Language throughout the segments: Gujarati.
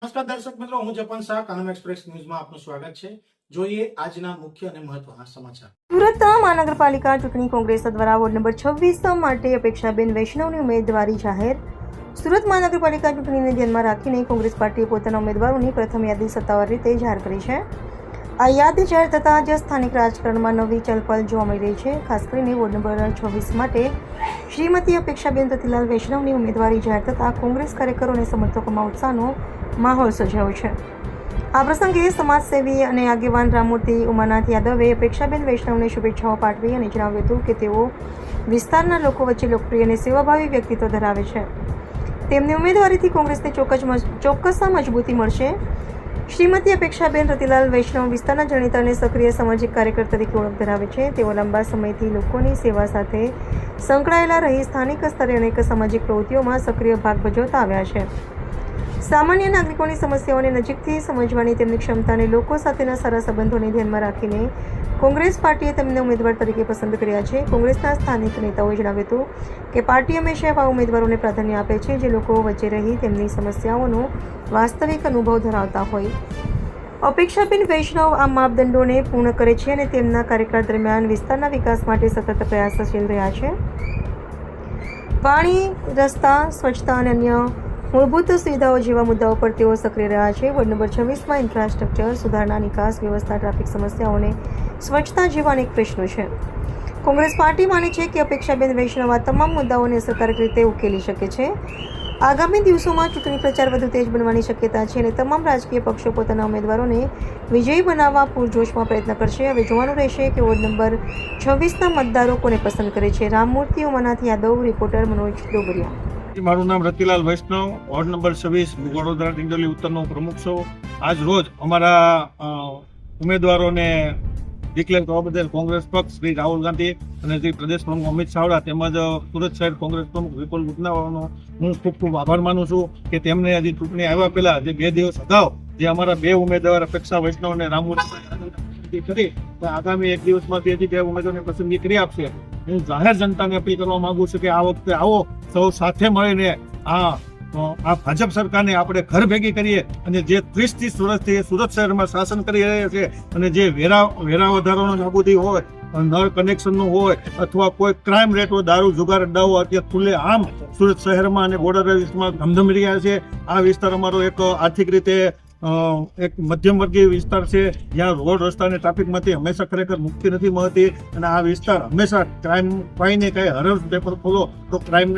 નમસ્કાર દર્શક મિત્રો, હું જપન શાહ, કાનમ એક્સપ્રેસ ન્યૂઝમાં આપનું સ્વાગત છે. જોઈએ આજના મુખ્ય અને મહત્વના સમાચાર. સુરત મહાનગરપાલિકા ચૂંટણી કોંગ્રેસ દ્વારા વોર્ડ નંબર 26 માટે અપેક્ષાબેન વૈષ્ણવની ઉમેદવારી જાહેર. સુરત મહાનગરપાલિકા ચૂંટણીને ધ્યાનમાં રાખીને કોંગ્રેસ પાર્ટીએ પોતાના ઉમેદવારોની પ્રથમ યાદી સત્તાવાર રીતે જાહેર કરી છે. આ યાદી જાહેર થતાં જ સ્થાનિક રાજકારણમાં નવી ચલપલ જોવા મળી રહી છે. ખાસ કરીને વોર્ડ નંબર 26 માટે શ્રીમતી અપેક્ષાબેન રતિલાલ વૈષ્ણવની ઉમેદવારી જાહેર થતાં કોંગ્રેસ કાર્યકરો અને સમર્થકોમાં ઉત્સાહનો માહોલ સર્જાયો છે. આ પ્રસંગે સમાજસેવી અને આગેવાન રામમૂર્તિ ઉમાનાથ યાદવે અપેક્ષાબેન વૈષ્ણવને શુભેચ્છાઓ પાઠવી અને જણાવ્યું હતું કે તેઓ વિસ્તારના લોકો વચ્ચે લોકપ્રિય અને સેવાભાવી વ્યક્તિત્વ ધરાવે છે. તેમની ઉમેદવારીથી કોંગ્રેસને ચોક્કસ મજબૂતી મળશે. શ્રીમતી અપેક્ષાબેન રતિલાલ વૈષ્ણવ વિસ્તારના જાણીતા અને સક્રિય સામાજિક કાર્યકર તરીકે ઓળખ ધરાવે છે. તેઓ લાંબા સમયથી લોકોની સેવા સાથે સંકળાયેલા રહી સ્થાનિક સ્તરે અનેક સામાજિક પ્રવૃત્તિઓમાં સક્રિય ભાગ ભજવતા આવ્યા છે. સામાન્ય નાગરિકોની સમસ્યાઓને નજીકથી સમજવાની તેમની ક્ષમતા અને લોકો સાથેના સારા સંબંધોને ધ્યાનમાં રાખીને કોંગ્રેસ પાર્ટીએ તેમને ઉમેદવાર તરીકે પસંદ કર્યા છે. કોંગ્રેસના સ્થાનિક નેતાઓએ જણાવ્યું હતું કે પાર્ટી હંમેશા એવા ઉમેદવારોને પ્રાધાન્ય આપે છે જે લોકો વચ્ચે રહી તેમની સમસ્યાઓનો વાસ્તવિક અનુભવ ધરાવતા હોય. અપેક્ષાબેન વૈષ્ણવ આ માપદંડોને પૂર્ણ કરે છે અને તેમના કાર્યકાળ દરમિયાન વિસ્તારના વિકાસ માટે સતત પ્રયાસશીલ રહ્યા છે. પાણી, રસ્તા, સ્વચ્છતા અને અન્ય મૂળભૂત સુવિધાઓ જેવા મુદ્દાઓ પર તેઓ સક્રિય રહ્યા છે. વોર્ડ નંબર 26માં ઇન્ફ્રાસ્ટ્રક્ચર સુધારણા, નિકાસ વ્યવસ્થા, ટ્રાફિક સમસ્યાઓ અને સ્વચ્છતા જેવા અનેક પ્રશ્નો છે. કોંગ્રેસ પાર્ટી માને છે કે અપેક્ષાબેન વૈષ્ણવ આ તમામ મુદ્દાઓને અસરકારક રીતે ઉકેલી શકે છે. આગામી દિવસોમાં ચૂંટણી પ્રચાર વધુ તેજ બનવાની શક્યતા છે અને તમામ રાજકીય પક્ષો પોતાના ઉમેદવારોને વિજયી બનાવવા પૂરજોશમાં પ્રયત્ન કરશે. હવે જોવાનું રહેશે કે વોર્ડ નંબર 26ના મતદારો કોને પસંદ કરે છે. રામમૂર્તિ ઉમાનાથ યાદવ, રિપોર્ટર મનોજ ડોબરિયા. મારું નામ રતિલાલ વૈષ્ણવ, વોર્ડ નંબર 26 વડોદરા ડિંડોલી ઉત્તરનો પ્રમુખ છું. આજ રોજ અમારા ઉમેદવારોને ડિક્લેર કરવા બદલ કોંગ્રેસ પક્ષ શ્રી રાહુલ ગાંધી અને શ્રી પ્રદેશ પ્રમુખ અમિત ચાવડા તેમજ સુરત શહેર કોંગ્રેસ પ્રમુખ વિપુલ ગુટનાવાનો હું ખૂબ આભાર માનું છું કે તેમને હજી ચૂંટણી આવ્યા પહેલા જે 2 દિવસ અગાઉ જે અમારા 2 ઉમેદવાર અપેક્ષા વૈષ્ણવ અને રામમૂર્તિ કરી આગામી 1 દિવસમાં હજી 2 ઉમેદવારની પસંદગી કરી આપશે. હું જાહેર જનતાને અપીલ કરવા માંગુ છું કે આ વખતે આવો સૌ સાથે મળીને આ ભાજપ સરકારને આપણે ઘર ભેગી કરીએ અને જે 30-30 વર્ષથી સુરત શહેરમાં શાસન કરી રહ્યા છે અને જે વેરા વધારાનો નાબૂદી હોય, નળ કનેક્શનનું હોય અથવા કોઈ ક્રાઇમ રેટ હોય, દારૂ જુગાર અડ્ડાઓ અત્યારે ખુલ્લે આમ સુરત શહેરમાં અને બોર્ડર વિસ્તારમાં ધમધમી રહ્યા છે. આ વિસ્તાર અમારો એક આર્થિક રીતે એક મધ્યમ વર્ગીય વિસ્તાર છે જ્યાં રોડ રસ્તા અને ટ્રાફિકમાંથી હંમેશા ખરેખર મુક્તિ નથી મળતી અને આ વિસ્તાર હંમેશા ક્રાઇમ કંઈ ને કંઈ હર પેપર ખોલો તો ક્રાઇમ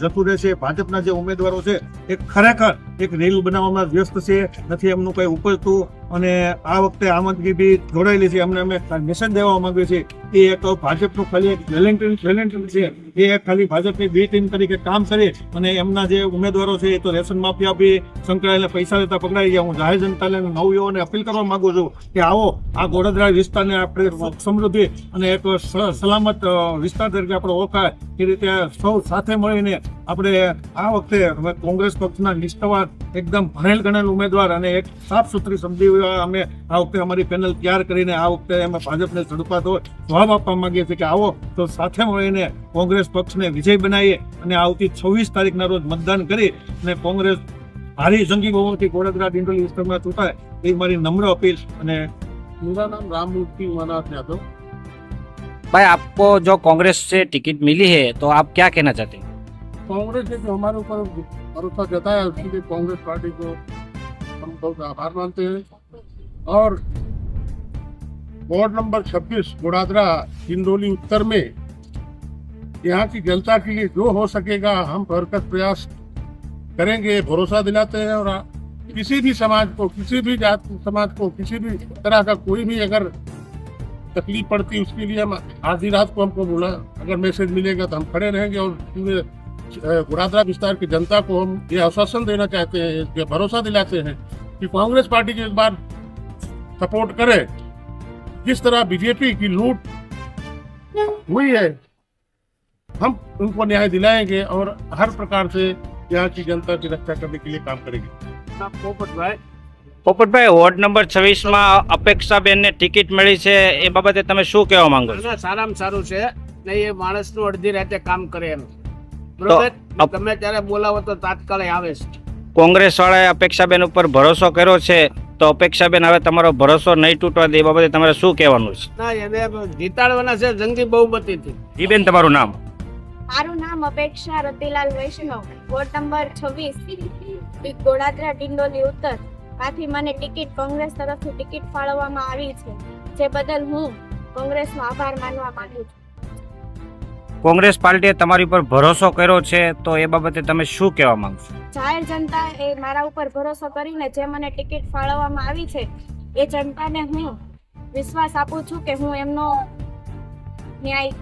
જતું રહેશે. ભાજપના જે ઉમેદવારો છે એ ખરેખર એક રેલ બનાવવામાં વ્યસ્ત છે, નથી એમનું કંઈ ઉપજતું અને આ વખતે આમ આદમી બી જોડાયેલી છે. અમને અમે મેસેજ દેવા માંગીએ છીએ એ એક ભાજપનું ખાલી એક વેલેન્ટિન છે, એ ખાલી ભાજપની બી ટીમ તરીકે કામ કરી અને એમના જે ઉમેદવારો છે એ તો રેશન માફિયા બી સંકળાયેલા પૈસા લેતા પકડાઈ ગયા. હું જાહેર જનતાને નવયુવાઓને અપીલ કરવા માંગુ છું કે આવો આ વડોદરા વિસ્તારને આપણે સમૃદ્ધિ અને એક સલામત વિસ્તાર તરીકે આપણે ઓળખાય એ રીતે સૌ સાથે મળીને આપણે આ વખતે કોંગ્રેસ પક્ષના નિષ્ઠાવાન એકદમ ભણેલ ગણેલ ઉમેદવાર અને એક સાફ સુથરી સમજી અમે આ વખતે અમારી પેનલ તૈયાર કરીને આ વખતે અમે ભાજપને ઝડપાતો જવાબ આપવા માંગીએ છીએ કે આવો તો સાથે મળીને કોંગ્રેસ પક્ષને વિજય બનાવીએ અને આવતી 26 તારીખના રોજ મતદાન કરી અને કોંગ્રેસ भारी जंगी बहुमती वडोदरा डिंडोली विस्तार में चूंटाय ये हमारी नम्र अपील। मेरा नाम राममूर्ति उमानाथ यादव। भाई, आपको जो कांग्रेस से टिकट मिली है तो आप क्या कहना चाहते हैं? कांग्रेस ने जो हमारे ऊपर भरोसा जताया उसके लिए कांग्रेस पार्टी को हम बहुत आभार मानते हैं और वार्ड नंबर 26 वडोदरा डिंडोली उत्तर में यहाँ की जनता के लिए जो हो सकेगा हम भरसक प्रयास करेंगे, भरोसा दिलाते हैं। और किसी भी समाज को, किसी भी जात समाज को, किसी भी तरह का कोई भी अगर तकलीफ पड़ती उसके लिए हम आधी रात को हमको बोला अगर मैसेज मिलेगा तो हम खड़े रहेंगे और पूरे वडोदरा विस्तार की जनता को हम ये आश्वासन देना चाहते हैं, ये भरोसा दिलाते हैं कि कांग्रेस पार्टी की इस बार सपोर्ट करे। जिस तरह बीजेपी की लूट हुई है हम उनको न्याय दिलाएंगे और हर प्रकार से यहाँ की जनता की रक्षा करने के लिए काम करेंगे। પોપટભાઈ, વોર્ડ નંબર 26 માં અપેક્ષાબેન ને ટિકિટ મળી છે એ બાબતે તમે શું કહેવા માંગો છો? સારામાં સારું છે ને એ માણસનું અડધી રાતે કામ કરે એમ બરોબર, ગમે ત્યારે બોલાવો તો તાત્કાલિક આવે છે. કોંગ્રેસ વાળાએ અપેક્ષાબેન ઉપર ભરોસો કર્યો છે, તો અપેક્ષાબેન હવે તમારો ભરોસો નહીં તૂટવા દે એ બાબતે તમારે શું કહેવાનું છે? ના એને જીતાડવાના છે જંગી બહુમતીથી. જી બેન, તમારું નામ? મારું નામ અપેક્ષા રતિલાલ વૈષ્ણવ, વોર્ડ નંબર 26, ગોળાદરા ડિંડોલી ઉત્તર. આથી મને ટિકિટ કોંગ્રેસ તરફથી ટિકિટ ફાળવવામાં આવી છે, જે બદલ હું કોંગ્રેસનો આભાર માનવા માંગુ છું. કોંગ્રેસ પાર્ટીએ તમારી ઉપર ભરોસો કર્યો છે, તો એ બાબતે તમે શું કહેવા માંગશો? જાહેર જનતા એ મારા ઉપર ભરોસો કરીને જે મને ટિકિટ ફાળવવામાં આવી છે, એ જનતાને હું વિશ્વાસ આપું છું કે હું એમનો ન્યાય